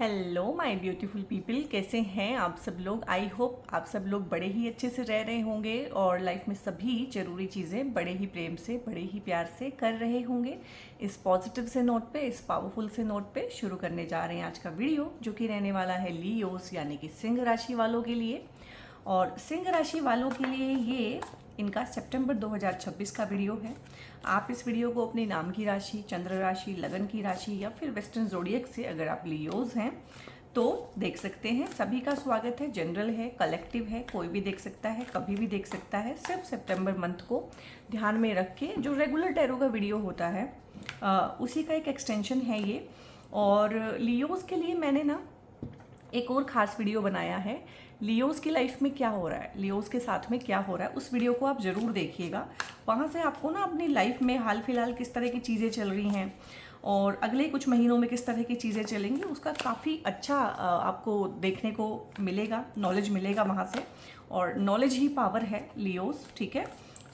Hello my beautiful people, कैसे हैं आप सब लोग। आई होप आप सब लोग बड़े ही अच्छे से रह रहे होंगे और लाइफ में सभी ज़रूरी चीज़ें बड़े ही प्रेम से, बड़े ही प्यार से कर रहे होंगे। इस पॉजिटिव से नोट पे, इस पावरफुल से नोट पे शुरू करने जा रहे हैं आज का वीडियो, जो कि रहने वाला है लियोस यानी कि सिंह राशि वालों के लिए। और सिंह राशि वालों के लिए ये इनका सितंबर 2026 का वीडियो है। आप इस वीडियो को अपने नाम की राशि, चंद्र राशि, लगन की राशि या फिर वेस्टर्न जोडियक से अगर आप लियोज हैं तो देख सकते हैं। सभी का स्वागत है। जनरल है, कलेक्टिव है, कोई भी देख सकता है, कभी भी देख सकता है। सिर्फ सितंबर मंथ को ध्यान में रख के जो रेगुलर टैरो का वीडियो होता है उसी का एक एक्सटेंशन है ये। और लियोज के लिए मैंने ना एक और ख़ास वीडियो बनाया है। लियोस की लाइफ में क्या हो रहा है, लियोस के साथ में क्या हो रहा है, उस वीडियो को आप ज़रूर देखिएगा। वहाँ से आपको ना अपनी लाइफ में हाल फिलहाल किस तरह की चीज़ें चल रही हैं और अगले कुछ महीनों में किस तरह की चीज़ें चलेंगी, उसका काफ़ी अच्छा आपको देखने को मिलेगा, नॉलेज मिलेगा वहाँ से। और नॉलेज ही पावर है लियोस, ठीक है।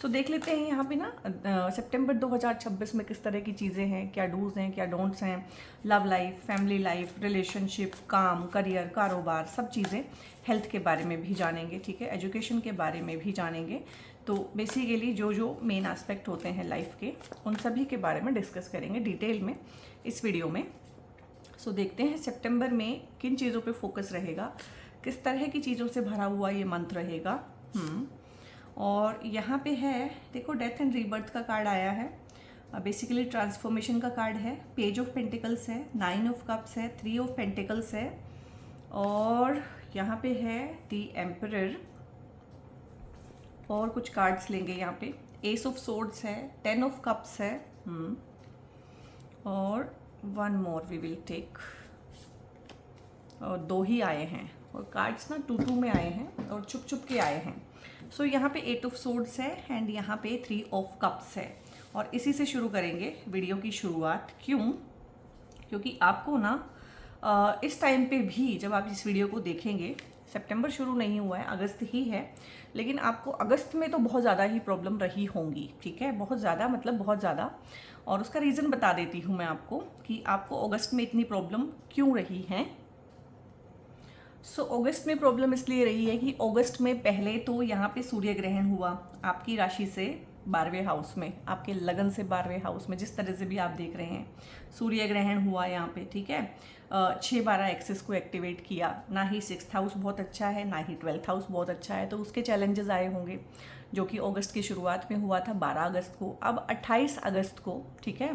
सो देख लेते हैं यहाँ पे ना सितंबर 2026 में किस तरह की चीज़ें हैं, क्या डूज हैं, क्या डोंट्स हैं। Love life, family life, relationship, काम, करियर, कारोबार, सब चीज़ें। हेल्थ के बारे में भी जानेंगे, ठीक है। एजुकेशन के बारे में भी जानेंगे। तो बेसिकली जो जो मेन एस्पेक्ट होते हैं लाइफ के, उन सभी के बारे में डिस्कस करेंगे डिटेल में इस वीडियो में। सो देखते हैं सितंबर में किन चीज़ों पे फोकस रहेगा, किस तरह की चीज़ों से भरा हुआ ये मंथ रहेगा। और यहाँ पे है, देखो डेथ एंड रीबर्थ का कार्ड आया है। बेसिकली ट्रांसफॉर्मेशन का कार्ड है। पेज ऑफ पेंटिकल्स है, 9 ऑफ कप्स है, 3 ऑफ पेंटिकल्स है, और यहाँ पे है दी एम्परर। और कुछ कार्ड्स लेंगे यहाँ पे। एस ऑफ सोर्ड्स है, 10 ऑफ कप्स है, और one more we will take. और दो ही आए हैं और कार्ड्स ना 2-2 में आए हैं और छुप छुप के आए हैं। सो यहाँ पे 8 ऑफ सोर्ड्स है एंड यहाँ पे 3 ऑफ कप्स है। और इसी से शुरू करेंगे वीडियो की शुरुआत। क्यों? क्योंकि आपको ना इस टाइम पे भी जब आप इस वीडियो को देखेंगे, सितंबर शुरू नहीं हुआ है, अगस्त ही है, लेकिन आपको अगस्त में तो बहुत ज़्यादा ही प्रॉब्लम रही होंगी, ठीक है। बहुत ज़्यादा मतलब बहुत ज़्यादा। और उसका रीज़न बता देती हूँ मैं आपको कि आपको अगस्त में इतनी प्रॉब्लम क्यों रही है। अगस्त में प्रॉब्लम इसलिए रही है कि अगस्त में पहले तो यहाँ पे सूर्य ग्रहण हुआ आपकी राशि से 12वें हाउस में, आपके लगन से 12वें हाउस में, जिस तरह से भी आप देख रहे हैं सूर्य ग्रहण हुआ यहाँ पे, ठीक है। 6-12 एक्सिस को एक्टिवेट किया। ना ही 6th हाउस बहुत अच्छा है, ना ही 12th हाउस बहुत अच्छा है, तो उसके चैलेंजेस आए होंगे, जो कि अगस्त की शुरुआत में हुआ था 12 अगस्त को। अब 28 अगस्त को, ठीक है,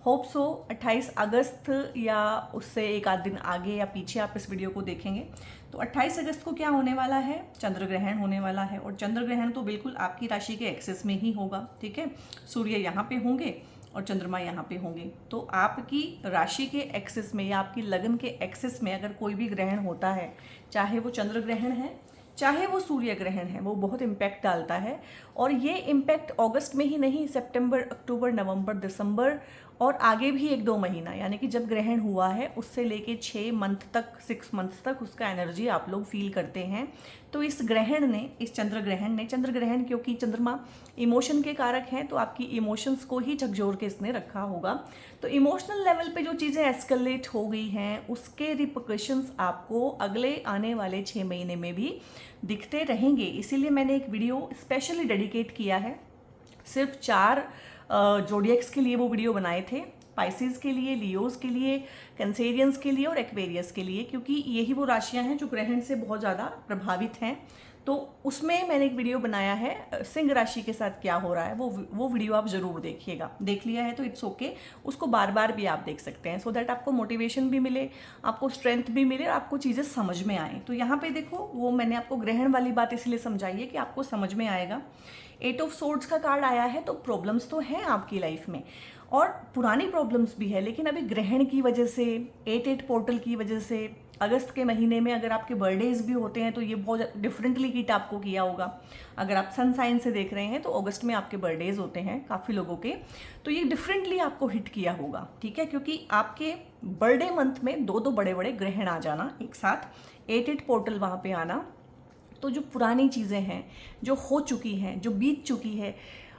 होप सो 28 अगस्त या उससे एक आध दिन आगे या पीछे आप इस वीडियो को देखेंगे तो 28 अगस्त को क्या होने वाला है, चंद्र ग्रहण होने वाला है। और चंद्र ग्रहण तो बिल्कुल आपकी राशि के एक्सिस में ही होगा, ठीक है। सूर्य यहाँ पे होंगे और चंद्रमा यहाँ पे होंगे, तो आपकी राशि के एक्सिस में या आपकी लगन के एक्सिस में अगर कोई भी ग्रहण होता है, चाहे वो चंद्र ग्रहण है चाहे वो सूर्य ग्रहण है, वो बहुत इम्पैक्ट डालता है। और ये इम्पैक्ट अगस्त में ही नहीं, सितंबर, अक्टूबर, नवंबर, दिसंबर और आगे भी 1-2 महीना, यानी कि जब ग्रहण हुआ है उससे लेके 6 मंथ तक, 6 मंथ तक उसका एनर्जी आप लोग फील करते हैं। तो इस ग्रहण ने, इस चंद्र ग्रहण क्योंकि चंद्रमा इमोशन के कारक हैं, तो आपकी इमोशंस को ही झकझोर के इसने रखा होगा। तो इमोशनल लेवल पे जो चीज़ें एस्केलेट हो गई हैं, उसके रिपरकशंस आपको अगले आने वाले 6 महीने में भी दिखते रहेंगे। इसीलिए मैंने एक वीडियो स्पेशली डेडिकेट किया है। सिर्फ 4 जोडियक्स के लिए वो वीडियो बनाए थे, पाइसेस के लिए, लियोस के लिए, कैंसेरियंस के लिए और एक्वेरियस के लिए, क्योंकि यही वो राशियां हैं जो ग्रहण से बहुत ज़्यादा प्रभावित हैं। तो उसमें मैंने एक वीडियो बनाया है सिंह राशि के साथ क्या हो रहा है, वो वीडियो आप ज़रूर देखिएगा। देख लिया है तो इट्स ओके, उसको बार बार भी आप देख सकते हैं, सो दैट आपको मोटिवेशन भी मिले, आपको स्ट्रेंथ भी मिले और आपको चीज़ें समझ में आए। तो यहाँ पे देखो, वो मैंने आपको ग्रहण वाली बात इसलिए समझाई है कि आपको समझ में आएगा। 8 ऑफ सोर्ड्स का कार्ड आया है, तो प्रॉब्लम्स तो हैं आपकी लाइफ में और पुरानी प्रॉब्लम्स भी है, लेकिन अभी ग्रहण की वजह से, 8-8 पोर्टल की वजह से, अगस्त के महीने में अगर आपके बर्थडेज भी होते हैं तो ये बहुत डिफरेंटली हिट आपको किया होगा। अगर आप सन साइन से देख रहे हैं तो अगस्त में आपके बर्थडेज होते हैं काफ़ी लोगों के, तो ये डिफरेंटली आपको हिट किया होगा, ठीक है। क्योंकि आपके बर्थडे मंथ में 2-2 बड़े बड़े ग्रहण आ जाना एक साथ, 8-8 पोर्टल वहाँ पे आना, तो जो पुरानी चीज़ें हैं, जो हो चुकी हैं, जो बीत चुकी है,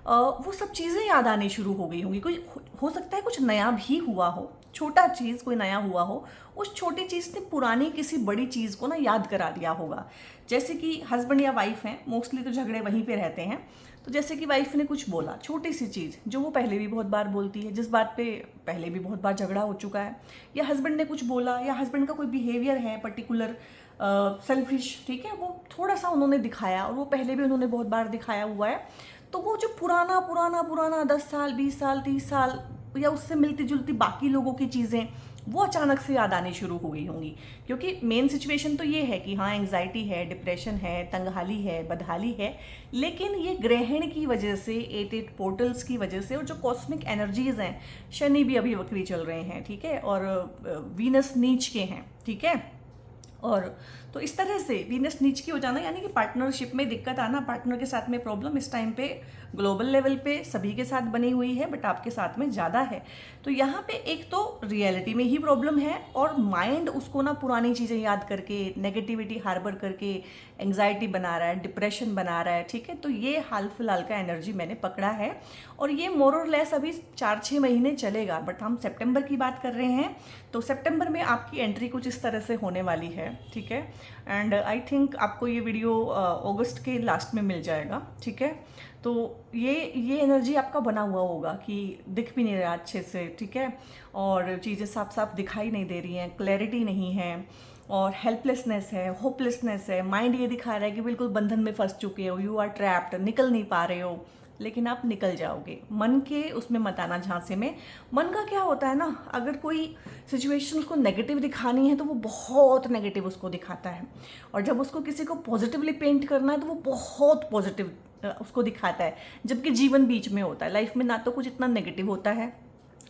वो सब चीज़ें याद आनी शुरू हो गई होंगी। कोई हो सकता है कुछ नया भी हुआ हो, छोटा चीज़ कोई नया हुआ हो, उस छोटी चीज़ ने पुरानी किसी बड़ी चीज़ को ना याद करा दिया होगा। जैसे कि हस्बैंड या वाइफ हैं, मोस्टली तो झगड़े वहीं पे रहते हैं। तो जैसे कि वाइफ ने कुछ बोला, छोटी सी चीज़ जो वो पहले भी बहुत बार बोलती है, जिस बात पे पहले भी बहुत बार झगड़ा हो चुका है, या हस्बैंड ने कुछ बोला, या हस्बैंड का कोई बिहेवियर है पर्टिकुलर सेल्फिश, ठीक है, वो थोड़ा सा उन्होंने दिखाया और वो पहले भी उन्होंने बहुत बार दिखाया हुआ है। तो वो जो पुराना पुराना पुराना 10 साल 20 साल 30 साल या उससे मिलती जुलती बाकी लोगों की चीज़ें वो अचानक से याद आनी शुरू हो गई होंगी। क्योंकि मेन सिचुएशन तो ये है कि हाँ, एंग्जाइटी है, डिप्रेशन है, तंगहाली है, बदहाली है, लेकिन ये ग्रहण की वजह से, 8 पोर्टल्स की वजह से, और जो कॉस्मिक एनर्जीज हैं, शनि भी अभी वक्री चल रहे हैं, ठीक है, और वीनस नीच के हैं, ठीक है। और तो इस तरह से वीनस नीच की हो जाना यानी कि पार्टनरशिप में दिक्कत आना, पार्टनर के साथ में प्रॉब्लम इस टाइम पे ग्लोबल लेवल पे सभी के साथ बनी हुई है, बट आपके साथ में ज़्यादा है। तो यहाँ पे एक तो रियलिटी में ही प्रॉब्लम है, और माइंड उसको ना पुरानी चीज़ें याद करके, नेगेटिविटी हार्बर करके एंग्जाइटी बना रहा है, डिप्रेशन बना रहा है, ठीक है। तो ये हाल फिलहाल का एनर्जी मैंने पकड़ा है, और ये मोर और लेस अभी 4-6 महीने चलेगा, बट हम सितंबर की बात कर रहे हैं। तो सितंबर में आपकी एंट्री कुछ इस तरह से होने वाली है, ठीक है। एंड आई थिंक आपको ये वीडियो अगस्त के लास्ट में मिल जाएगा, ठीक है। तो ये एनर्जी आपका बना हुआ होगा कि दिख भी नहीं रहा अच्छे से, ठीक है, और चीज़ें साफ साफ दिखाई नहीं दे रही हैं, क्लैरिटी नहीं है, और हेल्पलेसनेस है, होपलेसनेस है। माइंड ये दिखा रहा है कि बिल्कुल बंधन में फंस चुके हो, यू आर ट्रैप्ड, निकल नहीं पा रहे हो, लेकिन आप निकल जाओगे। मन के उसमें मत आना झांसे में। मन का क्या होता है ना, अगर कोई सिचुएशन उसको नेगेटिव दिखानी है तो वो बहुत नेगेटिव उसको दिखाता है, और जब उसको किसी को पॉजिटिवली पेंट करना है तो वो बहुत पॉजिटिव उसको दिखाता है। जबकि जीवन बीच में होता है, लाइफ में ना तो कुछ इतना नेगेटिव होता है,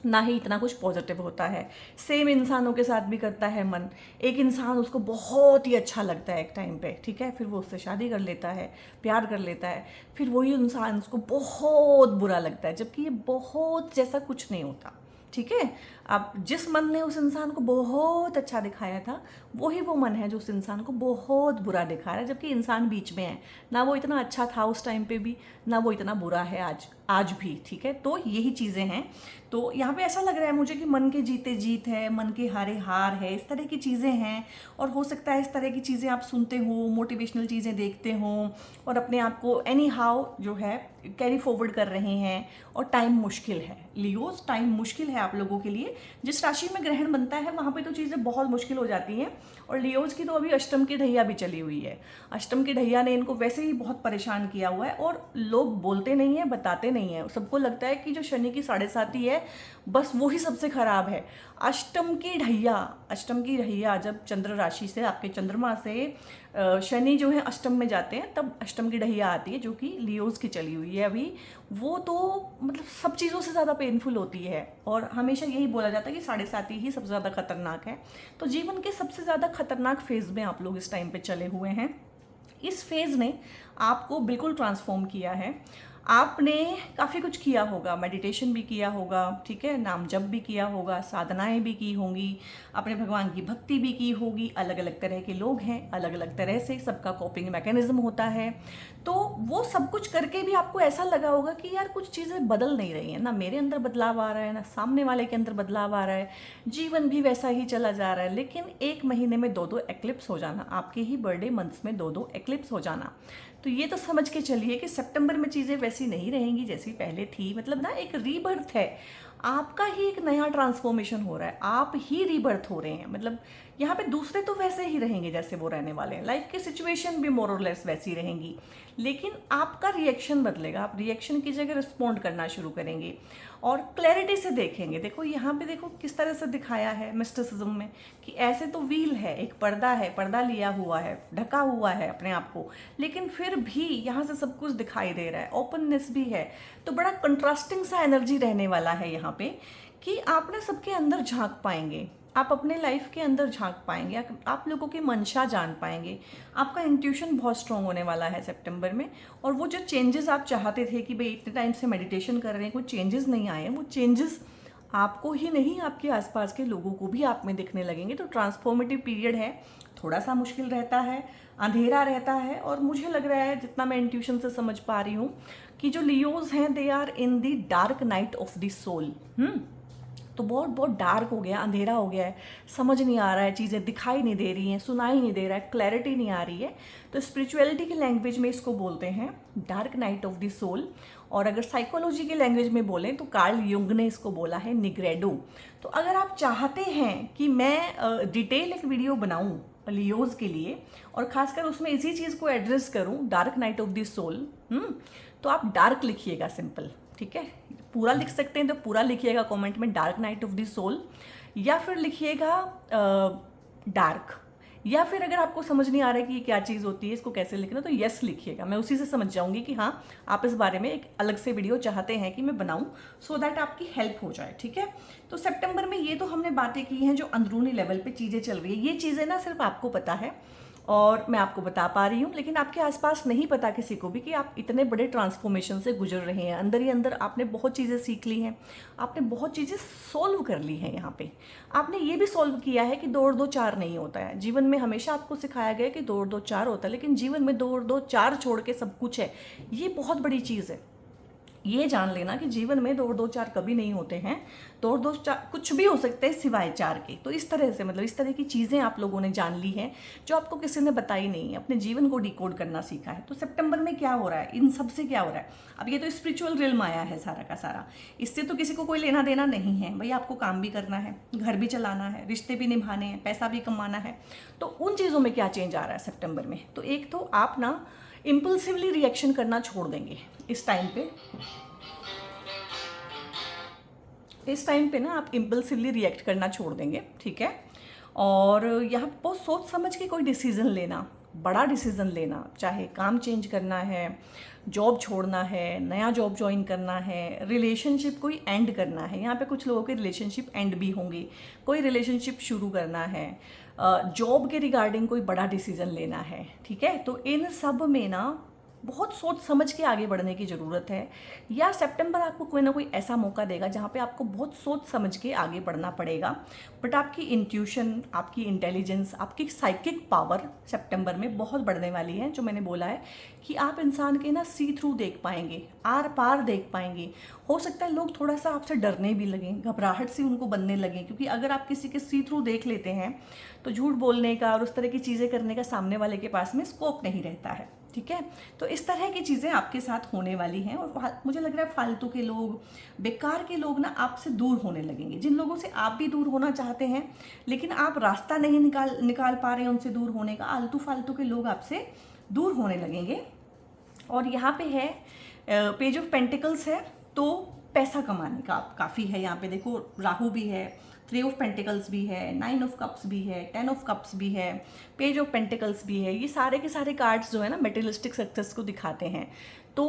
ना ही इतना कुछ पॉजिटिव होता है। सेम इंसानों के साथ भी करता है मन। एक इंसान उसको बहुत ही अच्छा लगता है एक टाइम पे, ठीक है, फिर वो उससे शादी कर लेता है, प्यार कर लेता है, फिर वही इंसान उसको बहुत बुरा लगता है, जबकि ये बहुत जैसा कुछ नहीं होता, ठीक है। अब जिस मन ने उस इंसान को बहुत अच्छा दिखाया था, वही वो मन है जो उस इंसान को बहुत बुरा दिखा रहा है, जबकि इंसान बीच में है। ना वो इतना अच्छा था उस टाइम पे भी, ना वो इतना बुरा है आज भी, ठीक है। तो यही चीज़ें हैं। तो यहाँ पे ऐसा लग रहा है मुझे कि मन के जीते जीत है, मन के हारे हार है, इस तरह की चीज़ें हैं। और हो सकता है इस तरह की चीज़ें आप सुनते हो, मोटिवेशनल चीज़ें देखते हो, और अपने आप को एनी हाउ जो है कैरी फॉरवर्ड कर रहे हैं। और टाइम मुश्किल है लियोज, टाइम मुश्किल है आप लोगों के लिए। जिस राशि में ग्रहण बनता है वहाँ पे तो चीज़ें बहुत मुश्किल हो जाती हैं। और लियोज की तो अभी अष्टम की ढैया भी चली हुई है। अष्टम की ढैया ने इनको वैसे ही बहुत परेशान किया हुआ है, और लोग बोलते नहीं है, बताते नहीं है। सबको लगता है कि जो शनि की 7.5 है बस वो ही सबसे खराब है। अष्टम की ढैया जब चंद्र राशि से, आपके चंद्रमा से शनि जो है अष्टम में जाते हैं, तब अष्टम की ढैया आती है, जो कि लियोज की चली हुई है अभी। वो तो मतलब सब चीज़ों से ज़्यादा पेनफुल होती है, और हमेशा यही बोला जाता है कि 7.5 ही सबसे ज़्यादा खतरनाक है। तो जीवन के सबसे ज़्यादा खतरनाक फेज में आप लोग इस टाइम पे चले हुए हैं। इस फेज ने आपको बिल्कुल ट्रांसफॉर्म किया है। आपने काफ़ी कुछ किया होगा, मेडिटेशन भी किया होगा, ठीक है, नाम जप भी किया होगा, साधनाएं भी की होंगी, अपने भगवान की भक्ति भी की होगी। अलग अलग तरह के लोग हैं, अलग अलग तरह से सबका कॉपिंग मैकेनिज्म होता है। तो वो सब कुछ करके भी आपको ऐसा लगा होगा कि यार कुछ चीज़ें बदल नहीं रही हैं, ना मेरे अंदर बदलाव आ रहा है, ना सामने वाले के अंदर बदलाव आ रहा है, जीवन भी वैसा ही चला जा रहा है। लेकिन एक महीने में 2-2 एक्लिप्स हो जाना, आपके ही बर्थडे मंथ्स में 2-2 एक्लिप्स हो जाना, तो ये तो समझ के चलिए कि सितंबर में चीज़ें वैसी नहीं रहेंगी जैसी पहले थी। मतलब ना एक रीबर्थ है, आपका ही एक नया ट्रांसफॉर्मेशन हो रहा है, आप ही रीबर्थ हो रहे हैं। मतलब यहाँ पे दूसरे तो वैसे ही रहेंगे जैसे वो रहने वाले हैं, लाइफ की सिचुएशन भी मोर और लेस वैसी रहेंगी, लेकिन आपका रिएक्शन बदलेगा। आप रिएक्शन की जगह रिस्पॉन्ड करना शुरू करेंगे, और क्लैरिटी से देखेंगे। देखो यहाँ पे देखो किस तरह से दिखाया है मिस्टिसिज्म में, कि ऐसे तो व्हील है, एक पर्दा है, पर्दा लिया हुआ है, ढका हुआ है अपने आप को, लेकिन फिर भी यहाँ से सब कुछ दिखाई दे रहा है, ओपननेस भी है। तो बड़ा कंट्रास्टिंग सा एनर्जी रहने वाला है यहाँ पे, कि आप ना सबके अंदर झांक पाएंगे, आप अपने लाइफ के अंदर झांक पाएंगे, आप लोगों की मंशा जान पाएंगे। आपका इंट्यूशन बहुत स्ट्रांग होने वाला है सितंबर में। और वो जो चेंजेस आप चाहते थे कि भाई इतने टाइम से मेडिटेशन कर रहे हैं, कोई चेंजेस नहीं आए हैं, वो चेंजेस आपको ही नहीं, आपके आसपास के लोगों को भी आप में दिखने लगेंगे। तो ट्रांसफॉर्मेटिव पीरियड है, थोड़ा सा मुश्किल रहता है, अंधेरा रहता है। और मुझे लग रहा है, जितना मैं इंट्यूशन से समझ पा रही हूँ, कि जो लियोज हैं they are in the dark night of the soul. तो बहुत बहुत डार्क हो गया, अंधेरा हो गया है, समझ नहीं आ रहा है, चीज़ें दिखाई नहीं दे रही हैं, सुनाई नहीं दे रहा है, क्लैरिटी नहीं आ रही है। तो स्पिरिचुअलिटी की लैंग्वेज में इसको बोलते हैं dark night of the soul. और अगर साइकोलॉजी की लैंग्वेज में बोलें तो कार्ल युंग ने इसको बोला है निग्रेडो। तो अगर आप चाहते हैं कि मैं डिटेल एक वीडियो बनाऊं लियोज के लिए, और खासकर उसमें इसी चीज़ को एड्रेस करूं, dark night of the soul, तो आप डार्क लिखिएगा, सिंपल, ठीक है। पूरा लिख सकते हैं तो पूरा लिखिएगा कमेंट में, dark night of the soul, या फिर लिखिएगा डार्क। या फिर अगर आपको समझ नहीं आ रहा है कि ये क्या चीज़ होती है, इसको कैसे लिखना, तो यस लिखिएगा। मैं उसी से समझ जाऊंगी कि हाँ, आप इस बारे में एक अलग से वीडियो चाहते हैं कि मैं बनाऊं, सो दैट आपकी हेल्प हो जाए, ठीक है। तो सितंबर में ये तो हमने बातें की हैं जो अंदरूनी लेवल पे चीज़ें चल रही है। ये चीज़ें ना सिर्फ आपको पता है और मैं आपको बता पा रही हूँ, लेकिन आपके आसपास नहीं पता किसी को भी कि आप इतने बड़े ट्रांसफॉर्मेशन से गुजर रहे हैं। अंदर ही अंदर आपने बहुत चीज़ें सीख ली हैं, आपने बहुत चीज़ें सोल्व कर ली हैं। यहाँ पे आपने ये भी सोल्व किया है कि 2 और 2 4 नहीं होता है। जीवन में हमेशा आपको सिखाया गया कि 2 और 2 4 होता है, लेकिन जीवन में 2 और 2 4 छोड़ के सब कुछ है। ये बहुत बड़ी चीज़ है। ये जान लेना कि जीवन में 2 और 2 4 कभी नहीं होते हैं। 2 और 2 4 कुछ भी हो सकते हैं सिवाय 4 के। तो इस तरह से, मतलब इस तरह की चीज़ें आप लोगों ने जान ली हैं जो आपको किसी ने बताई नहीं है, अपने जीवन को डिकोड करना सीखा है। तो सितंबर में क्या हो रहा है, इन सब से क्या हो रहा है। अब ये तो स्पिरिचुअल रिल्म आया है सारा का सारा, इससे तो किसी को कोई लेना देना नहीं है। भाई आपको काम भी करना है, घर भी चलाना है, रिश्ते भी निभाने हैं, पैसा भी कमाना है। तो उन चीज़ों में क्या चेंज आ रहा है सितंबर में। तो एक तो आप ना इम्पल्सिवली रिएक्शन करना छोड़ देंगे इस टाइम पे ना आप इम्पल्सिवली रिएक्ट करना छोड़ देंगे, ठीक है। और यहाँ बहुत सोच समझ के कोई डिसीज़न लेना, बड़ा डिसीज़न लेना, चाहे काम चेंज करना है, जॉब छोड़ना है, नया जॉब ज्वाइन करना है, रिलेशनशिप कोई एंड करना है। यहाँ पे कुछ लोगों के रिलेशनशिप एंड भी होंगे, कोई रिलेशनशिप शुरू करना है, जॉब के रिगार्डिंग कोई बड़ा डिसीज़न लेना है, ठीक है। तो इन सब में ना बहुत सोच समझ के आगे बढ़ने की ज़रूरत है। या सितंबर आपको कोई ना कोई ऐसा मौका देगा जहाँ पे आपको बहुत सोच समझ के आगे बढ़ना पड़ेगा। बट आपकी इंट्यूशन, आपकी इंटेलिजेंस, आपकी साइकिक पावर सितंबर में बहुत बढ़ने वाली है। जो मैंने बोला है कि आप इंसान के ना सी थ्रू देख पाएंगे, आर पार देख पाएंगे। हो सकता है लोग थोड़ा सा आपसे डरने भी लगें, घबराहट सी उनको बनने लगे, क्योंकि अगर आप किसी के सी थ्रू देख लेते हैं तो झूठ बोलने का और उस तरह की चीज़ें करने का सामने वाले के पास में स्कोप नहीं रहता है, ठीक है। तो इस तरह की चीज़ें आपके साथ होने वाली हैं। और मुझे लग रहा है फालतू के लोग, बेकार के लोग ना आपसे दूर होने लगेंगे। जिन लोगों से आप भी दूर होना चाहते हैं लेकिन आप रास्ता नहीं निकाल पा रहे हैं उनसे दूर होने का, आलतू फालतू के लोग आपसे दूर होने लगेंगे। और यहाँ पे है पेज ऑफ पेंटिकल्स है, तो पैसा कमाने का काफ़ी है। यहाँ पे देखो राहु भी है, 3 ऑफ पेंटिकल्स भी है, 9 ऑफ कप्स भी है, 10 ऑफ कप्स भी है, पेज ऑफ पेंटिकल्स भी है। ये सारे के सारे कार्ड्स जो है ना मेटेरियलिस्टिक सक्सेस को दिखाते हैं। तो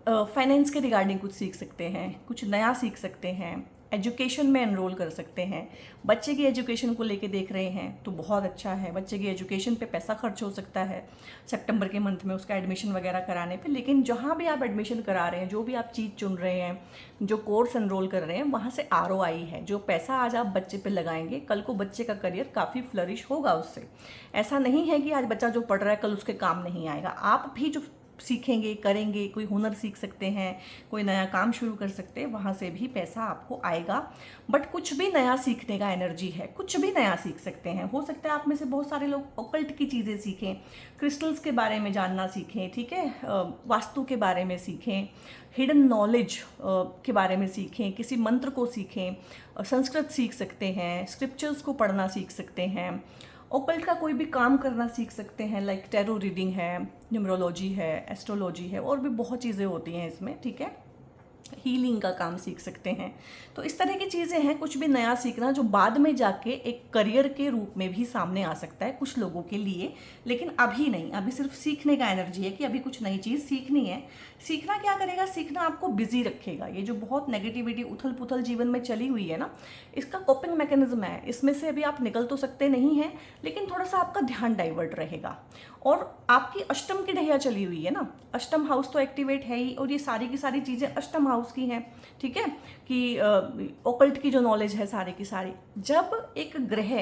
फाइनेंस के रिगार्डिंग कुछ सीख सकते हैं, कुछ नया सीख सकते हैं, एजुकेशन में एनरोल कर सकते हैं। बच्चे की एजुकेशन को लेके देख रहे हैं तो बहुत अच्छा है, बच्चे की एजुकेशन पे पैसा खर्च हो सकता है सितंबर के मंथ में, उसका एडमिशन वगैरह कराने पे। लेकिन जहाँ भी आप एडमिशन करा रहे हैं, जो भी आप चीज़ चुन रहे हैं, जो कोर्स एनरोल कर रहे हैं, वहाँ से ROI है। जो पैसा आज आप बच्चे पे लगाएंगे, कल को बच्चे का करियर काफ़ी फ्लरिश होगा उससे। ऐसा नहीं है कि आज बच्चा जो पढ़ रहा है कल उसके काम नहीं आएगा। आप भी जो सीखेंगे, करेंगे, कोई हुनर सीख सकते हैं, कोई नया काम शुरू कर सकते हैं, वहाँ से भी पैसा आपको आएगा। बट कुछ भी नया सीखने का एनर्जी है, कुछ भी नया सीख सकते हैं। हो सकता है आप में से बहुत सारे लोग ऑकल्ट की चीज़ें सीखें, क्रिस्टल्स के बारे में जानना सीखें, ठीक है, वास्तु के बारे में सीखें, हिडन नॉलेज के बारे में सीखें, किसी मंत्र को सीखें, संस्कृत सीख सकते हैं, स्क्रिप्चर्स को पढ़ना सीख सकते हैं, ओकल्ट का कोई भी काम करना सीख सकते हैं, लाइक टैरो रीडिंग है, न्यूमरोलॉजी है, एस्ट्रोलॉजी है, और भी बहुत चीज़ें होती हैं इसमें, ठीक है। हीलिंग का काम सीख सकते हैं। तो इस तरह की चीज़ें हैं, कुछ भी नया सीखना जो बाद में जाके एक करियर के रूप में भी सामने आ सकता है कुछ लोगों के लिए, लेकिन अभी नहीं। अभी सिर्फ सीखने का एनर्जी है कि अभी कुछ नई चीज़ सीखनी है। सीखना क्या करेगा, सीखना आपको बिजी रखेगा। ये जो बहुत नेगेटिविटी, उथल पुथल जीवन में चली हुई है ना, इसका कोपिंग मैकेनिज्म है। इसमें से अभी आप निकल तो सकते नहीं हैं, लेकिन थोड़ा सा आपका ध्यान डाइवर्ट रहेगा। और आपकी अष्टम की ढैया चली हुई है ना, अष्टम हाउस तो एक्टिवेट है ही, और ये सारी की सारी चीज़ें अष्टम हाउस हाउस की हैं, ठीक है, कि ओकल्ट की जो नॉलेज है सारी की सारी। जब एक ग्रह,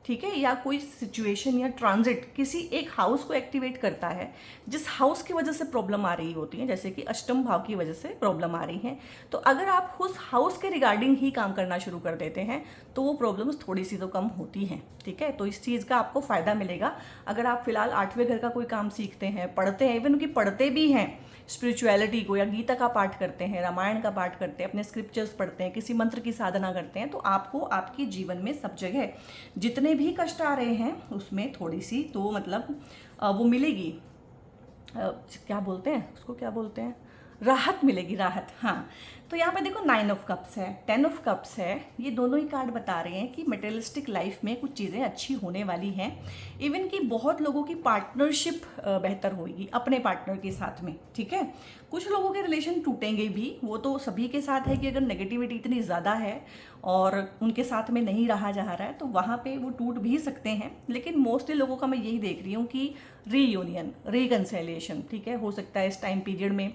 ठीक है, या कोई सिचुएशन या ट्रांजिट किसी एक हाउस को एक्टिवेट करता है, जिस हाउस की वजह से प्रॉब्लम आ रही होती है, जैसे कि अष्टम भाव की वजह से प्रॉब्लम आ रही है, तो अगर आप उस हाउस के रिगार्डिंग ही काम करना शुरू कर देते हैं तो वो प्रॉब्लम्स थोड़ी सी तो कम होती हैं, ठीक है। तो इस चीज़ का आपको फ़ायदा मिलेगा अगर आप फिलहाल 8वें घर का कोई काम सीखते हैं, पढ़ते हैं, इवन कि पढ़ते भी हैं स्पिरिचुअलिटी को, या गीता का पाठ करते हैं, रामायण का पाठ करते हैं, अपने स्क्रिप्चर्स पढ़ते हैं, किसी मंत्र की साधना करते हैं, तो आपको आपके जीवन में सब जगह जितने भी कष्ट आ रहे हैं उसमें थोड़ी सी तो मतलब वो मिलेगी, क्या बोलते हैं उसको, क्या बोलते हैं, राहत मिलेगी, राहत। हाँ, तो यहाँ पे देखो 9 ऑफ कप्स है, 10 ऑफ कप्स है, ये दोनों ही कार्ड बता रहे हैं कि मटेरियलिस्टिक लाइफ में कुछ चीज़ें अच्छी होने वाली हैं। इवन कि बहुत लोगों की पार्टनरशिप बेहतर होगी अपने पार्टनर के साथ में, ठीक है। कुछ लोगों के रिलेशन टूटेंगे भी, वो तो सभी के साथ है कि अगर नेगेटिविटी इतनी ज़्यादा है और उनके साथ में नहीं रहा जा रहा है तो वहाँ पे वो टूट भी सकते हैं। लेकिन मोस्टली लोगों का मैं यही देख रही हूँ कि रीयूनियन, रिकन्सिलिएशन, ठीक है, हो सकता है इस टाइम पीरियड में।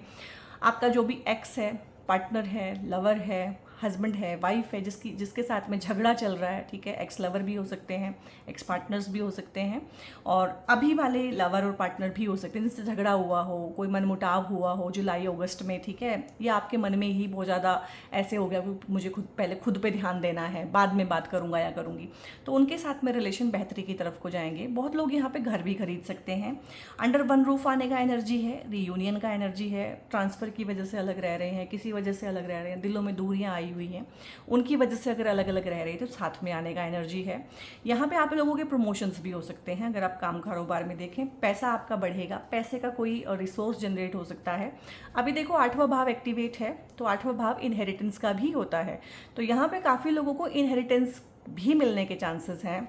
आपका जो भी एक्स है, पार्टनर है, लवर है, हस्बैंड है, वाइफ है, जिसके साथ में झगड़ा चल रहा है, ठीक है, एक्स लवर भी हो सकते हैं, एक्स पार्टनर्स भी हो सकते हैं, और अभी वाले लवर और पार्टनर भी हो सकते हैं जिससे झगड़ा हुआ हो, कोई मनमुटाव हुआ हो जुलाई अगस्त में, ठीक है, या आपके मन में ही बहुत ज़्यादा ऐसे हो गया कि मुझे पहले खुद पे ध्यान देना है, बाद में बात करूँगा या करूँगी, तो उनके साथ में रिलेशन बेहतरी की तरफ को जाएंगे। बहुत लोग यहाँ पे घर भी खरीद सकते हैं, अंडर वन रूफ आने का एनर्जी है, रीयूनियन का एनर्जी है, ट्रांसफ़र की वजह से अलग रह रहे हैं, किसी वजह से अलग रह रहे हैं, दिलों में दूरियाँ आई हुई हैं, उनकी वजह से अगर अलग अलग रह रही है तो साथ में आने का एनर्जी है। यहाँ पे आप लोगों के प्रमोशंस भी हो सकते हैं अगर आप काम कारोबार में देखें, पैसा आपका बढ़ेगा, पैसे का कोई रिसोर्स जनरेट हो सकता है। अभी देखो 8वां भाव एक्टिवेट है, तो 8वां भाव इनहेरिटेंस का भी होता है, तो यहाँ पे काफ़ी लोगों को इनहेरिटेंस भी मिलने के चांसेस हैं,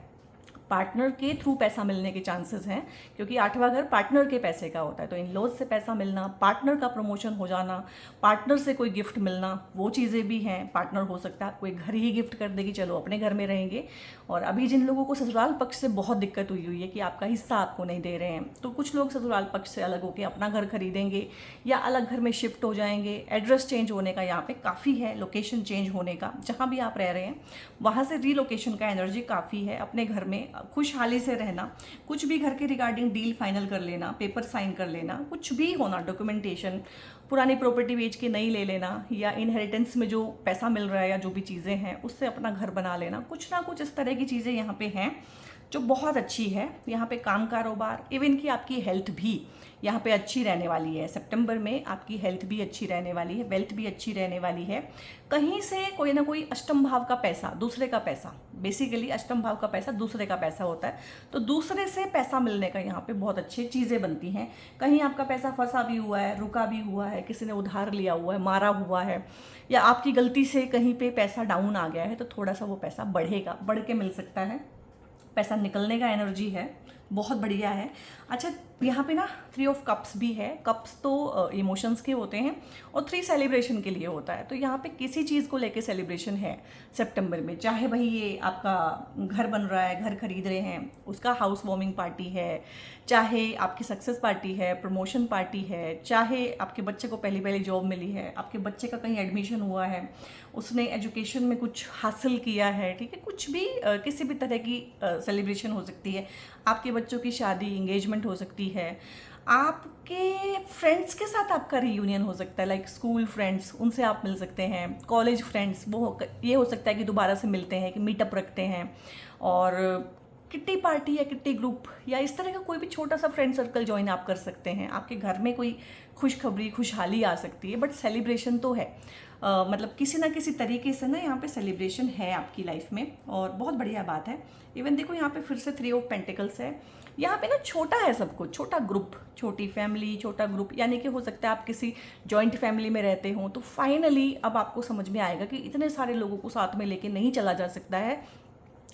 पार्टनर के थ्रू पैसा मिलने के चांसेस हैं, क्योंकि 8वां घर पार्टनर के पैसे का होता है। तो इन लॉज से पैसा मिलना, पार्टनर का प्रमोशन हो जाना, पार्टनर से कोई गिफ्ट मिलना, वो चीज़ें भी हैं। पार्टनर हो सकता है कोई घर ही गिफ्ट कर देगी, चलो अपने घर में रहेंगे। और अभी जिन लोगों को ससुराल पक्ष से बहुत दिक्कत हुई है कि आपका हिस्सा आपको नहीं दे रहे हैं, तो कुछ लोग ससुराल पक्ष से अलग होकर अपना घर खरीदेंगे या अलग घर में शिफ्ट हो जाएंगे। एड्रेस चेंज होने का यहाँ पे काफ़ी है, लोकेशन चेंज होने का, जहाँ भी आप रह रहे हैं वहाँ से रीलोकेशन का एनर्जी काफ़ी है। अपने घर में खुशहाली से रहना, कुछ भी घर के रिगार्डिंग डील फाइनल कर लेना, पेपर साइन कर लेना, कुछ भी होना, डॉक्यूमेंटेशन, पुरानी प्रॉपर्टी बेच के नई ले लेना, या इनहेरिटेंस में जो पैसा मिल रहा है या जो भी चीज़ें हैं उससे अपना घर बना लेना, कुछ ना कुछ इस तरह की चीज़ें यहाँ पे हैं जो बहुत अच्छी है। यहाँ पे काम कारोबार, इवन कि आपकी हेल्थ भी यहाँ पे अच्छी रहने वाली है। सितंबर में आपकी हेल्थ भी अच्छी रहने वाली है, वेल्थ भी अच्छी रहने वाली है। कहीं से कोई ना कोई अष्टम भाव का पैसा, दूसरे का पैसा, बेसिकली अष्टम भाव का पैसा दूसरे का पैसा होता है, तो दूसरे से पैसा मिलने का यहाँ पे बहुत अच्छी चीज़ें बनती हैं। कहीं आपका पैसा फंसा भी हुआ है, रुका भी हुआ है, किसी ने उधार लिया हुआ है, मारा हुआ है, या आपकी गलती से कहीं पे पैसा डाउन आ गया है, तो थोड़ा सा वो पैसा बढ़ेगा, बढ़ के मिल सकता है। पैसा निकलने का एनर्जी है, बहुत बढ़िया है। अच्छा, यहाँ पे ना 3 ऑफ कप्स भी है। कप्स तो इमोशंस के होते हैं और 3 सेलिब्रेशन के लिए होता है। तो यहाँ पे किसी चीज़ को लेके सेलिब्रेशन है सितंबर में, चाहे भाई ये आपका घर बन रहा है, घर खरीद रहे हैं, उसका हाउस वार्मिंग पार्टी है, चाहे आपकी सक्सेस पार्टी है, प्रमोशन पार्टी है, चाहे आपके बच्चे को पहली जॉब मिली है, आपके बच्चे का कहीं एडमिशन हुआ है, उसने एजुकेशन में कुछ हासिल किया है, ठीक है, कुछ भी किसी भी तरह की सेलिब्रेशन हो सकती है। आपके बच्चों की शादी, इंगेजमेंट हो सकती है, आपके फ्रेंड्स के साथ आपका रीयूनियन हो सकता है, लाइक स्कूल फ्रेंड्स, उनसे आप मिल सकते हैं, कॉलेज फ्रेंड्स, वो ये हो सकता है कि दोबारा से मिलते हैं, कि मीटअप रखते हैं, और किट्टी पार्टी या किट्टी ग्रुप या इस तरह का कोई भी छोटा सा फ्रेंड सर्कल ज्वाइन आप कर सकते हैं। आपके घर में कोई खुशखबरी, खुशहाली आ सकती है, बट सेलिब्रेशन तो है। मतलब किसी ना किसी तरीके से ना यहाँ पे सेलिब्रेशन है आपकी लाइफ में, और बहुत बढ़िया बात है। इवन देखो यहाँ पे फिर से 3 ऑफ पेंटिकल्स है। यहाँ पे ना छोटा है सब कुछ, छोटा ग्रुप, छोटी फैमिली, छोटा ग्रुप, यानी कि हो सकता है आप किसी जॉइंट फैमिली में रहते हो, तो फाइनली अब आपको समझ में आएगा कि इतने सारे लोगों को साथ में लेके नहीं चला जा सकता है,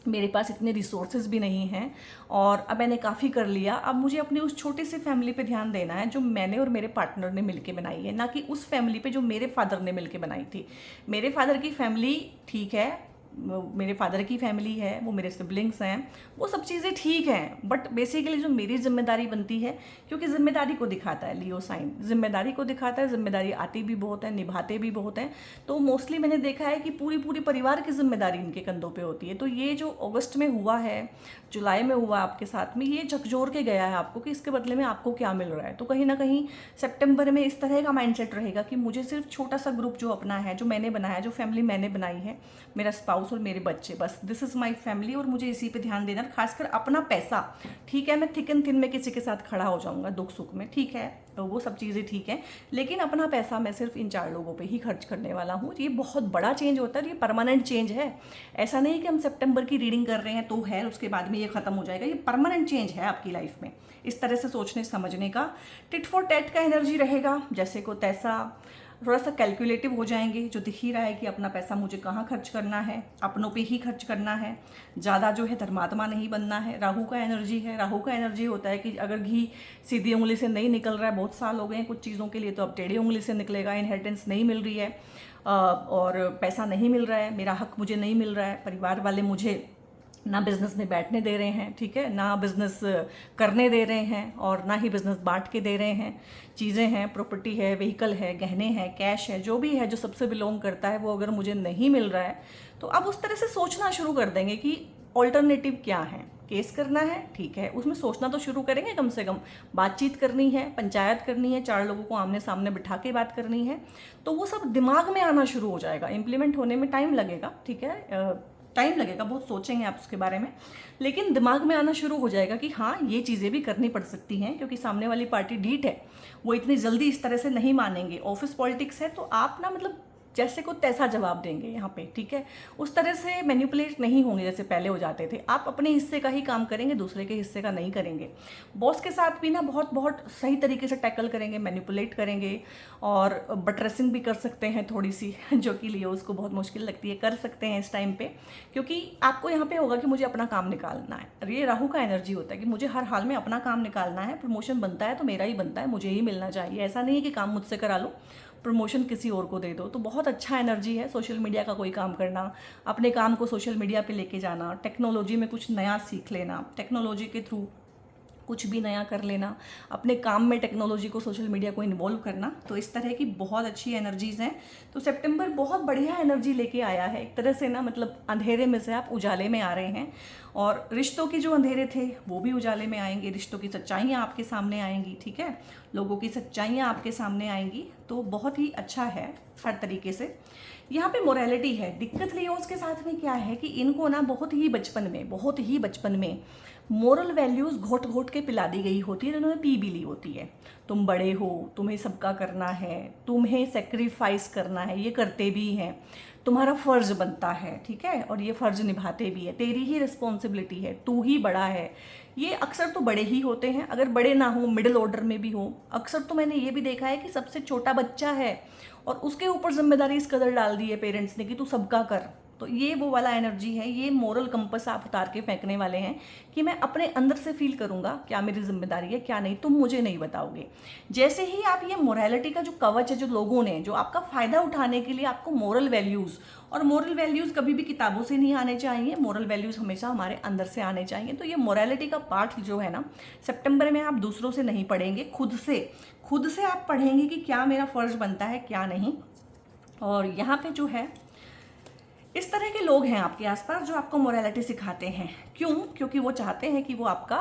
मेरे पास इतने रिसोर्सेज भी नहीं हैं, और अब मैंने काफ़ी कर लिया, अब मुझे अपनी उस छोटी सी फैमिली पे ध्यान देना है जो मैंने और मेरे पार्टनर ने मिलके बनाई है, ना कि उस फैमिली पे जो मेरे फादर ने मिलके बनाई थी। मेरे फादर की फैमिली ठीक है, मेरे फादर की फैमिली है, वो मेरे सिबलिंग्स हैं, वो सब चीज़ें ठीक हैं, बट बेसिकली जो मेरी जिम्मेदारी बनती है, क्योंकि जिम्मेदारी को दिखाता है लियो साइन, जिम्मेदारी को दिखाता है, जिम्मेदारी आती भी बहुत है, निभाते भी बहुत हैं, तो मोस्टली मैंने देखा है कि पूरी पूरी परिवार की जिम्मेदारी इनके कंधों पे होती है। तो ये जो अगस्त में हुआ है, जुलाई में हुआ आपके साथ में, ये झकझोर के गया है आपको कि इसके बदले में आपको क्या मिल रहा है। तो कहीं ना कहीं सितंबर में इस तरह का माइंडसेट रहेगा कि मुझे सिर्फ छोटा सा ग्रुप जो अपना है, जो मैंने बनाया, जो फैमिली मैंने बनाई है, मेरा स्पाउस और मेरे बच्चे, बस दिस इज़ माई फैमिली, और मुझे इसी पे ध्यान देना, खासकर अपना पैसा। ठीक है, मैं थिक एंड थिन में किसी के साथ खड़ा हो जाऊंगा दुख सुख में, ठीक है, तो वो सब चीज़ें ठीक है, लेकिन अपना पैसा मैं सिर्फ इन 4 लोगों पे ही खर्च करने वाला हूँ। ये बहुत बड़ा चेंज होता है, ये परमानेंट चेंज है। ऐसा नहीं कि हम सितंबर की रीडिंग कर रहे हैं तो है, उसके बाद में ये खत्म हो जाएगा, ये परमानेंट चेंज है आपकी लाइफ में। इस तरह से सोचने समझने का, टिट फॉर टैट का एनर्जी रहेगा, जैसे को तैसा, थोड़ा सा कैलकुलेटिव हो जाएंगे, जो दिख ही रहा है कि अपना पैसा मुझे कहाँ खर्च करना है, अपनों पे ही खर्च करना है, ज़्यादा जो है धर्मात्मा नहीं बनना है। राहु का एनर्जी है, राहु का एनर्जी होता है कि अगर घी सीधी उंगली से नहीं निकल रहा है, बहुत साल हो गए हैं कुछ चीज़ों के लिए, तो अब टेढ़ी उंगली से निकलेगा। इनहेरिटेंस नहीं मिल रही है और पैसा नहीं मिल रहा है, मेरा हक मुझे नहीं मिल रहा है, परिवार वाले मुझे ना बिज़नेस में बैठने दे रहे हैं, ठीक है, ना बिज़नेस करने दे रहे हैं, और ना ही बिज़नेस बांट के दे रहे हैं। चीज़ें हैं, प्रॉपर्टी है, व्हीकल है, गहने हैं, कैश है, जो भी है, जो सबसे बिलोंग करता है, वो अगर मुझे नहीं मिल रहा है, तो अब उस तरह से सोचना शुरू कर देंगे कि ऑल्टरनेटिव क्या है। केस करना है, ठीक है, उसमें सोचना तो शुरू करेंगे, कम से कम बातचीत करनी है, पंचायत करनी है, 4 लोगों को आमने सामने बिठा के बात करनी है, तो वो सब दिमाग में आना शुरू हो जाएगा। इम्प्लीमेंट होने में टाइम लगेगा, ठीक है, टाइम लगेगा, बहुत सोचेंगे आप उसके बारे में, लेकिन दिमाग में आना शुरू हो जाएगा कि हाँ, ये चीज़ें भी करनी पड़ सकती हैं, क्योंकि सामने वाली पार्टी ढीठ है, वो इतनी जल्दी इस तरह से नहीं मानेंगे। ऑफिस पॉलिटिक्स है, तो आप ना मतलब जैसे को तैसा जवाब देंगे यहाँ पे, ठीक है, उस तरह से मैनिपुलेट नहीं होंगे जैसे पहले हो जाते थे। आप अपने हिस्से का ही काम करेंगे, दूसरे के हिस्से का नहीं करेंगे। बॉस के साथ भी ना बहुत बहुत सही तरीके से टैकल करेंगे, मैनिपुलेट करेंगे, और बटरेसिंग भी कर सकते हैं थोड़ी सी, जो कि लियो उसको बहुत मुश्किल लगती है, कर सकते हैं इस टाइम पे, क्योंकि आपको यहाँ पे होगा कि मुझे अपना काम निकालना है। ये राहु का एनर्जी होता है कि मुझे हर हाल में अपना काम निकालना है, प्रमोशन बनता है तो मेरा ही बनता है, मुझे ही मिलना चाहिए, ऐसा नहीं है कि काम मुझसे करा लो, प्रमोशन किसी और को दे दो। तो बहुत अच्छा एनर्जी है सोशल मीडिया का कोई काम करना, अपने काम को सोशल मीडिया पे लेके जाना, टेक्नोलॉजी में कुछ नया सीख लेना, टेक्नोलॉजी के थ्रू कुछ भी नया कर लेना, अपने काम में टेक्नोलॉजी को, सोशल मीडिया को इन्वॉल्व करना। तो इस तरह की बहुत अच्छी एनर्जीज़ हैं। तो सितंबर बहुत बढ़िया एनर्जी लेके आया है, एक तरह से ना, मतलब अंधेरे में से आप उजाले में आ रहे हैं, और रिश्तों के जो अंधेरे थे वो भी उजाले में आएंगे, रिश्तों की सच्चाइयाँ आपके सामने आएंगी, ठीक है, लोगों की सच्चाइयाँ आपके सामने आएंगी। तो बहुत ही अच्छा है हर तरीके से। यहाँ पे मोरालिटी है। दिक्कत लियोज के साथ में क्या है कि इनको ना बहुत ही बचपन में मोरल वैल्यूज़ घोट घोट के पिला दी गई होती है, इन्होंने पी भी ली होती है। तुम बड़े हो, तुम्हें सबका करना है, तुम्हें सेक्रीफाइस करना है, ये करते भी हैं, तुम्हारा फ़र्ज बनता है, ठीक है, और ये फ़र्ज निभाते भी है, तेरी ही रिस्पॉन्सिबिलिटी है, तू ही बड़ा है। ये अक्सर तो बड़े ही होते हैं, अगर बड़े ना हो, मिडिल ऑर्डर में भी हो। अक्सर तो मैंने ये भी देखा है कि सबसे छोटा बच्चा है और उसके ऊपर जिम्मेदारी इस कदर डाल दी है पेरेंट्स ने कि तू सबका कर। तो ये वो वाला एनर्जी है, ये मोरल कंपस आप उतार के फेंकने वाले हैं कि मैं अपने अंदर से फील करूंगा क्या मेरी जिम्मेदारी है, क्या नहीं, तुम मुझे नहीं बताओगे। जैसे ही आप ये मोरालिटी का जो कवच है, जो लोगों ने, जो आपका फायदा उठाने के लिए आपको मोरल वैल्यूज़, और मोरल वैल्यूज़ कभी भी किताबों से नहीं आने चाहिए, मोरल वैल्यूज़ हमेशा हमारे अंदर से आने चाहिए। तो ये मोरालिटी का पार्ट जो है ना, सितंबर में आप दूसरों से नहीं पढ़ेंगे, खुद से आप पढ़ेंगे कि क्या मेरा फ़र्ज बनता है, क्या नहीं। और यहाँ पे जो है, इस तरह के लोग हैं आपके आसपास जो आपको मोरालिटी सिखाते हैं। क्यों? क्योंकि वो चाहते हैं कि वो आपका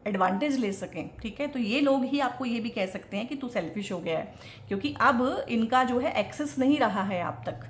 एडवांटेज ले सकें, ठीक है। तो ये लोग ही आपको ये भी कह सकते हैं कि तू सेल्फिश हो गया है, क्योंकि अब इनका जो है एक्सेस नहीं रहा है आप तक।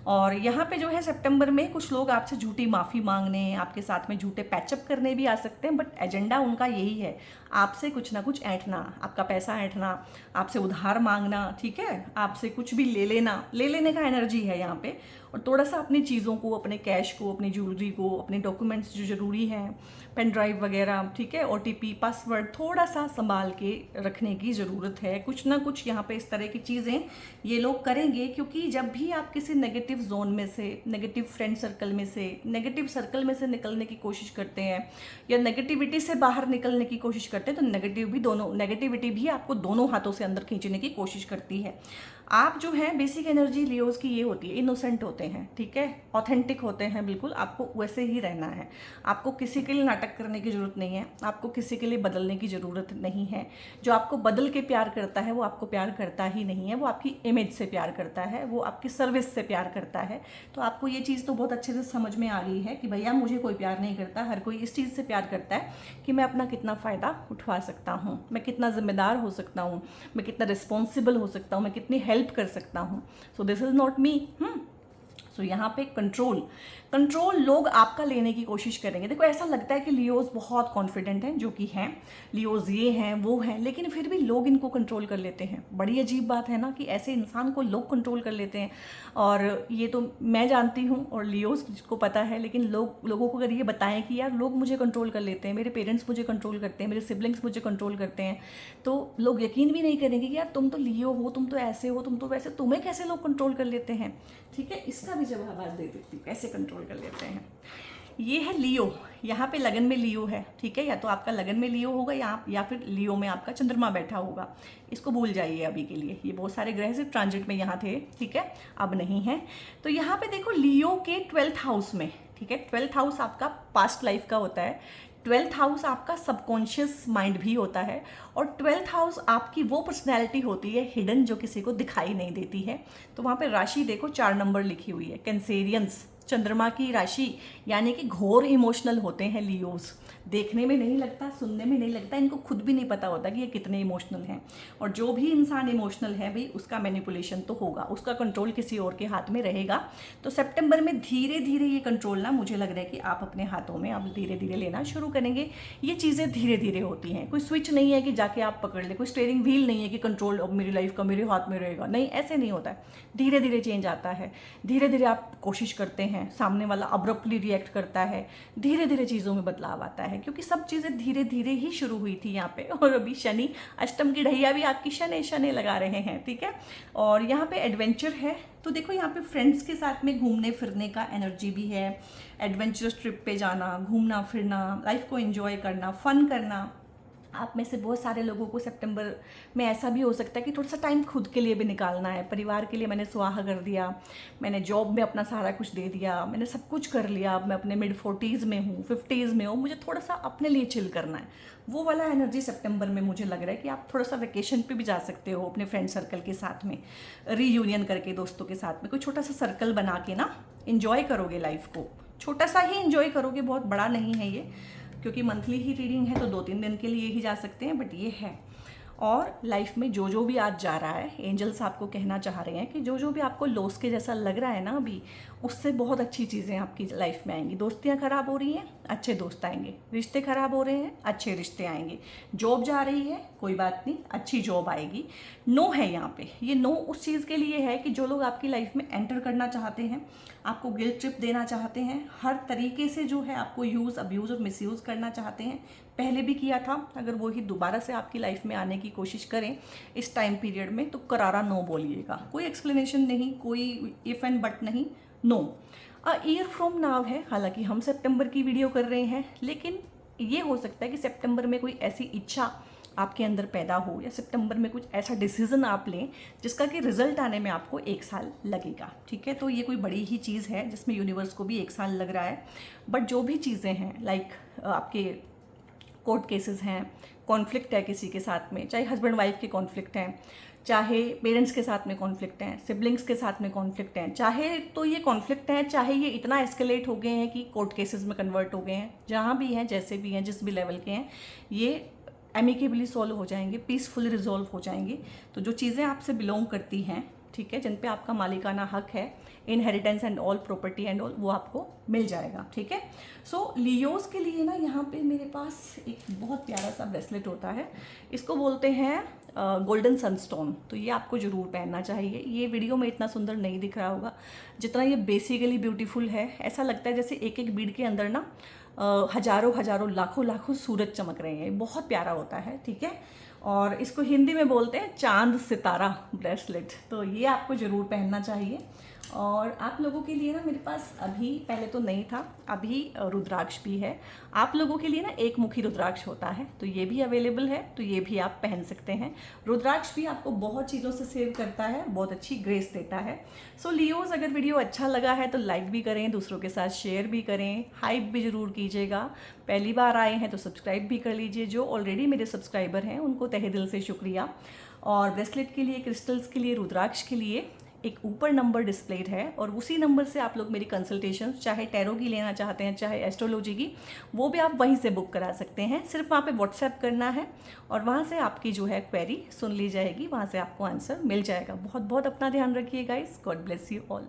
और यहाँ पे जो है सितंबर में कुछ लोग आपसे झूठी माफ़ी मांगने, आपके साथ में झूठे पैचअप करने भी आ सकते हैं, बट एजेंडा उनका यही है, आपसे कुछ ना कुछ ऐंठना, आपका पैसा ऐंठना, आपसे उधार मांगना, ठीक है, आपसे कुछ भी ले लेने का एनर्जी है यहाँ पे। और थोड़ा सा अपनी चीज़ों को, अपने कैश को, अपनी ज्वेलरी को, अपने डॉक्यूमेंट्स जो ज़रूरी हैं, पेन ड्राइव वगैरह, ठीक है, OTP, पासवर्ड, थोड़ा सा संभाल के रखने की ज़रूरत है। कुछ ना कुछ यहाँ पे इस तरह की चीज़ें ये लोग करेंगे, क्योंकि जब भी आप किसी नेगेटिव जोन में से, नेगेटिव फ्रेंड सर्कल में से, नेगेटिव सर्कल में से निकलने की कोशिश करते हैं, या नेगेटिविटी से बाहर निकलने की कोशिश करते हैं, तो नेगेटिविटी भी आपको दोनों हाथों से अंदर खींचने की कोशिश करती है। आप जो है बेसिक एनर्जी लियोज की ये होती है, इनोसेंट होते हैं, ठीक है, ऑथेंटिक होते हैं, बिल्कुल आपको वैसे ही रहना है। आपको किसी के लिए नाटक करने की ज़रूरत नहीं है, आपको किसी के लिए बदलने की ज़रूरत नहीं है। जो आपको बदल के प्यार करता है वो आपको प्यार करता ही नहीं है, वो आपकी इमेज से प्यार करता है, वो आपकी सर्विस से प्यार करता है। तो आपको ये चीज़ तो बहुत अच्छे से समझ में आ गई है कि भैया मुझे कोई प्यार नहीं करता, हर कोई इस चीज़ से प्यार करता है कि मैं अपना कितना फ़ायदा उठा सकता हूँ, मैं कितना जिम्मेदार हो सकता हूँ, मैं कितना रिस्पॉन्सिबल हो सकता हूँ, मैं कितनी हेल्प कर सकता हूँ। So this is not me. So यहाँ पे कंट्रोल लोग आपका लेने की कोशिश करेंगे। देखो ऐसा लगता है कि लियोज बहुत कॉन्फिडेंट हैं, जो कि हैं, लियोज ये हैं वो हैं, लेकिन फिर भी लोग इनको कंट्रोल कर लेते हैं। बड़ी अजीब बात है ना कि ऐसे इंसान को लोग कंट्रोल कर लेते हैं। और ये तो मैं जानती हूँ और लियोज को पता है, लेकिन लोगों को अगर ये बताएं कि यार लोग मुझे कंट्रोल कर लेते हैं, मेरे पेरेंट्स मुझे कंट्रोल करते हैं, मेरे सिबलिंग्स मुझे कंट्रोल करते हैं, तो लोग यकीन भी नहीं करेंगे कि यार तुम तो लियो हो, तुम तो ऐसे हो, तुम तो वैसे, तुम्हें कैसे लोग कंट्रोल कर लेते हैं। ठीक है, इसका भी जवाब आज दे देती हूँ कैसे कंट्रोल कर लेते हैं। ये है लियो, यहाँ पे लगन में लियो है, ठीक है, या तो आपका लगन में लियो होगा या फिर लियो में आपका चंद्रमा बैठा होगा। इसको भूल जाइए अभी के लिए, ये बहुत सारे ग्रह सिर्फ ट्रांजिट में यहाँ थे, ठीक है, अब नहीं है। तो यहाँ पे देखो लियो के 12th हाउस में, ठीक है, 12th हाउस आपका पास्ट लाइफ का होता है, 12th हाउस आपका सबकॉन्शियस माइंड भी होता है, और 12th हाउस आपकी वो पर्सनैलिटी होती है हिडन, जो किसी को दिखाई नहीं देती है। तो वहाँ पे राशि देखो 4 नंबर लिखी हुई है, कैंसेरियंस, चंद्रमा की राशि, यानी कि घोर इमोशनल होते हैं लियोज। देखने में नहीं लगता, सुनने में नहीं लगता, इनको खुद भी नहीं पता होता कि ये कितने इमोशनल हैं। और जो भी इंसान इमोशनल है भाई, उसका मैनिपुलेशन तो होगा, उसका कंट्रोल किसी और के हाथ में रहेगा। तो सितंबर में धीरे धीरे ये कंट्रोल ना, मुझे लग रहा है कि आप अपने हाथों में अब धीरे धीरे लेना शुरू करेंगे। ये चीज़ें धीरे धीरे होती हैं, कोई स्विच नहीं है कि जाके आप पकड़ ले, कोई स्टीयरिंग व्हील नहीं है कि कंट्रोल अब मेरी लाइफ का मेरे हाथ में रहेगा, नहीं, ऐसे नहीं होता है। धीरे धीरे चेंज आता है, धीरे धीरे आप कोशिश करते हैं, सामने वाला अब्रप्टली रिएक्ट करता है, धीरे धीरे चीज़ों में बदलाव आता है, क्योंकि सब चीज़ें धीरे धीरे ही शुरू हुई थी यहाँ पे। और अभी शनि अष्टम की ढैया भी आपकी शनि शनि लगा रहे हैं, ठीक है। और यहाँ पे एडवेंचर है, तो देखो यहाँ पे फ्रेंड्स के साथ में घूमने फिरने का एनर्जी भी है, एडवेंचरस ट्रिप पे जाना, घूमना फिरना, लाइफ को एंजॉय करना, फन करना। आप में से बहुत सारे लोगों को सितंबर में ऐसा भी हो सकता है कि थोड़ा सा टाइम खुद के लिए भी निकालना है। परिवार के लिए मैंने स्वाहा कर दिया, मैंने जॉब में अपना सारा कुछ दे दिया, मैंने सब कुछ कर लिया, अब मैं अपने मिड 40s में हूँ, 50s में हूँ, मुझे थोड़ा सा अपने लिए चिल करना है। वो वाला एनर्जी सितंबर में मुझे लग रहा है कि आप थोड़ा सा वेकेशन पे भी जा सकते हो अपने फ्रेंड सर्कल के साथ में, रीयूनियन करके दोस्तों के साथ में कोई छोटा सा सर्कल बना के ना इन्जॉय करोगे लाइफ को। छोटा सा ही इन्जॉय करोगे, बहुत बड़ा नहीं है ये, क्योंकि मंथली ही रीडिंग है तो 2-3 दिन के लिए ही जा सकते हैं, बट ये है। और लाइफ में जो भी आज जा रहा है, एंजल्स आपको कहना चाह रहे हैं कि जो भी आपको लॉस के जैसा लग रहा है ना अभी, उससे बहुत अच्छी चीज़ें आपकी लाइफ में आएंगी। दोस्तियाँ खराब हो रही हैं, अच्छे दोस्त आएंगे, रिश्ते खराब हो रहे हैं, अच्छे रिश्ते आएंगे, जॉब जा रही है, कोई बात नहीं, अच्छी जॉब आएगी। नो है यहाँ पे, ये नो उस चीज़ के लिए है कि जो लोग आपकी लाइफ में एंटर करना चाहते हैं, आपको गिल्ट ट्रिप देना चाहते हैं, हर तरीके से जो है आपको यूज़, अब्यूज़ और मिसयूज़ करना चाहते हैं, पहले भी किया था, अगर वो ही दोबारा से आपकी लाइफ में आने की कोशिश करें इस टाइम पीरियड में, तो करारा नो बोलिएगा। कोई एक्सप्लेनेशन नहीं, कोई इफ़ एंड बट नहीं, no. A year from now है, हालांकि हम सितंबर की वीडियो कर रहे हैं, लेकिन ये हो सकता है कि सितंबर में कोई ऐसी इच्छा आपके अंदर पैदा हो, या सितंबर में कुछ ऐसा डिसीजन आप लें जिसका कि रिजल्ट आने में आपको 1 साल लगेगा, ठीक है। तो ये कोई बड़ी ही चीज़ है जिसमें यूनिवर्स को भी 1 साल लग रहा है। बट जो भी चीज़ें हैं, लाइक आपके कोर्ट केसेस हैं, कॉन्फ्लिक्ट है किसी के साथ में, चाहे हस्बैंड वाइफ के कॉन्फ्लिक्ट हैं, चाहे पेरेंट्स के साथ में कॉन्फ्लिक्ट हैं, सिबलिंग्स के साथ में कॉन्फ्लिक्ट हैं, चाहे तो ये कॉन्फ्लिक्ट हैं, चाहे ये इतना एस्केलेट हो गए हैं कि कोर्ट केसेस में कन्वर्ट हो गए हैं, जहाँ भी हैं, जैसे भी हैं, जिस भी लेवल के हैं, ये एमिकेबली सॉल्व हो जाएंगे, पीसफुली रिजॉल्व हो जाएंगे। तो जो चीज़ें आपसे बिलोंग करती हैं, ठीक है, जिन पे आपका मालिकाना हक है, inheritance and all, property and all, वो आपको मिल जाएगा, ठीक है। सो लियोस के लिए ना यहाँ पे मेरे पास एक बहुत प्यारा सा ब्रेसलेट होता है, इसको बोलते हैं गोल्डन सनस्टोन। तो ये आपको ज़रूर पहनना चाहिए। ये वीडियो में इतना सुंदर नहीं दिख रहा होगा जितना ये बेसिकली ब्यूटीफुल है। ऐसा लगता है जैसे एक एक बीड के अंदर ना हजारों हजारों लाखों लाखों सूरज चमक रहे हैं, बहुत प्यारा होता है, ठीक है। और इसको हिंदी में बोलते हैं चांद सितारा ब्रेसलेट। तो ये आपको ज़रूर पहनना चाहिए। और आप लोगों के लिए ना मेरे पास अभी, पहले तो नहीं था, अभी रुद्राक्ष भी है। आप लोगों के लिए ना एक मुखी रुद्राक्ष होता है, तो ये भी अवेलेबल है, तो ये भी आप पहन सकते हैं। रुद्राक्ष भी आपको बहुत चीज़ों से सेव करता है, बहुत अच्छी ग्रेस देता है। सो लियोज, अगर वीडियो अच्छा लगा है तो लाइक भी करें, दूसरों के साथ शेयर भी करें, हाइप भी ज़रूर कीजिएगा। पहली बार आए हैं तो सब्सक्राइब भी कर लीजिए। जो ऑलरेडी मेरे सब्सक्राइबर हैं उनको तहे दिल से शुक्रिया। और ब्रेसलेट के लिए, क्रिस्टल्स के लिए, रुद्राक्ष के लिए एक ऊपर नंबर डिस्प्लेड है, और उसी नंबर से आप लोग मेरी कंसल्टेशन, चाहे टैरो की लेना चाहते हैं, चाहे एस्ट्रोलॉजी की, वो भी आप वहीं से बुक करा सकते हैं। सिर्फ वहाँ पे व्हाट्सएप करना है और वहाँ से आपकी जो है क्वेरी सुन ली जाएगी, वहाँ से आपको आंसर मिल जाएगा। बहुत बहुत अपना ध्यान रखिए guys. God bless you all.